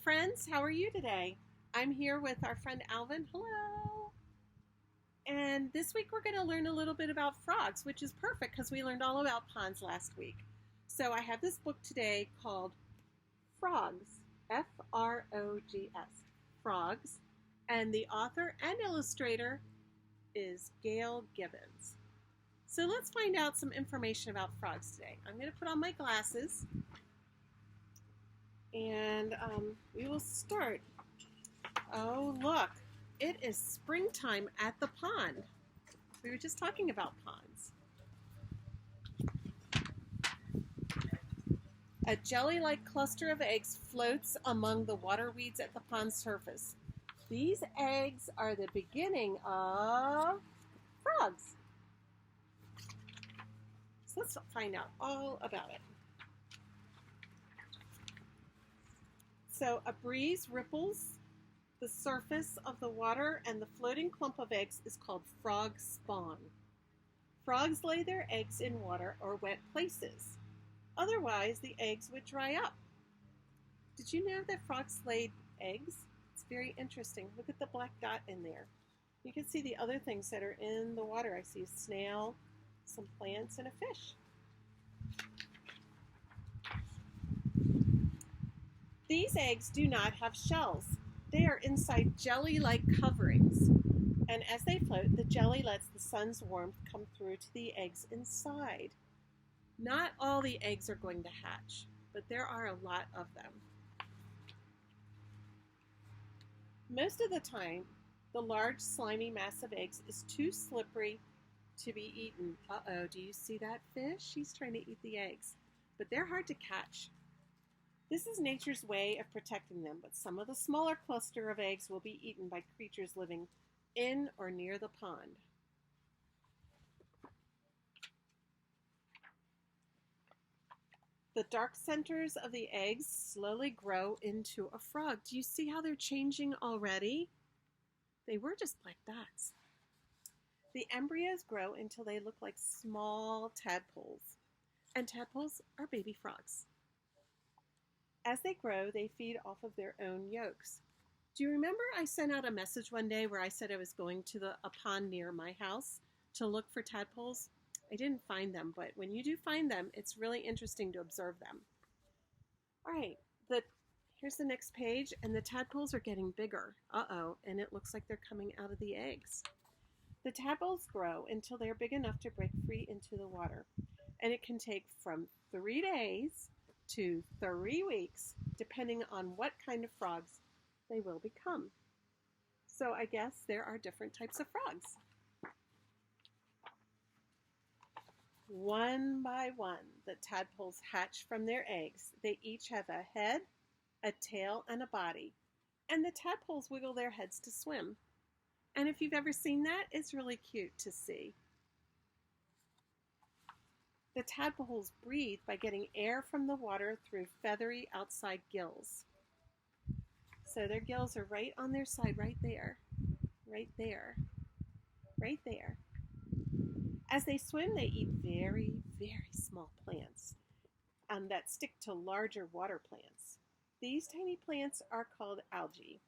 friends. How are you today? I'm here with our friend Alvin. Hello. And this week we're going to learn a little bit about frogs, which is perfect because we learned all about ponds last week. So I have this book today called Frogs, Frogs, Frogs, and the author and illustrator is Gail Gibbons. So let's find out some information about frogs today. I'm going to put on my glasses and we will start. Oh, look, it is springtime at the pond. We were just talking about ponds. A jelly-like cluster of eggs floats among the water weeds at the pond surface. These eggs are the beginning of frogs. So let's find out all about it. So a breeze ripples the surface of the water, and the floating clump of eggs is called frog spawn. Frogs lay their eggs in water or wet places. Otherwise, the eggs would dry up. Did you know that frogs laid eggs? It's very interesting. Look at the black dot in there. You can see the other things that are in the water. I see a snail, some plants, and a fish. These eggs do not have shells. They are inside jelly-like coverings, and as they float, the jelly lets the sun's warmth come through to the eggs inside. Not all the eggs are going to hatch, but there are a lot of them. Most of the time, the large slimy mass of eggs is too slippery to be eaten. Uh-oh, do you see that fish? He's trying to eat the eggs, but they're hard to catch. This is nature's way of protecting them, but some of the smaller cluster of eggs will be eaten by creatures living in or near the pond. The dark centers of the eggs slowly grow into a frog. Do you see how they're changing already? They were just black dots. The embryos grow until they look like small tadpoles, and tadpoles are baby frogs. As they grow, they feed off of their own yolks. Do you remember I sent out a message one day where I said I was going to a pond near my house to look for tadpoles? I didn't find them, but when you do find them, it's really interesting to observe them. All right, here's the next page, and the tadpoles are getting bigger. Uh-oh, and it looks like they're coming out of the eggs. The tadpoles grow until they're big enough to break free into the water, and it can take from 3 days to 3 weeks, depending on what kind of frogs they will become. So I guess there are different types of frogs. One by one, the tadpoles hatch from their eggs. They each have a head, a tail, and a body. And the tadpoles wiggle their heads to swim. And if you've ever seen that, it's really cute to see. The tadpoles breathe by getting air from the water through feathery outside gills. So their gills are right on their side, right there, right there, right there. As they swim, they eat very, very small plants that stick to larger water plants. These tiny plants are called algae.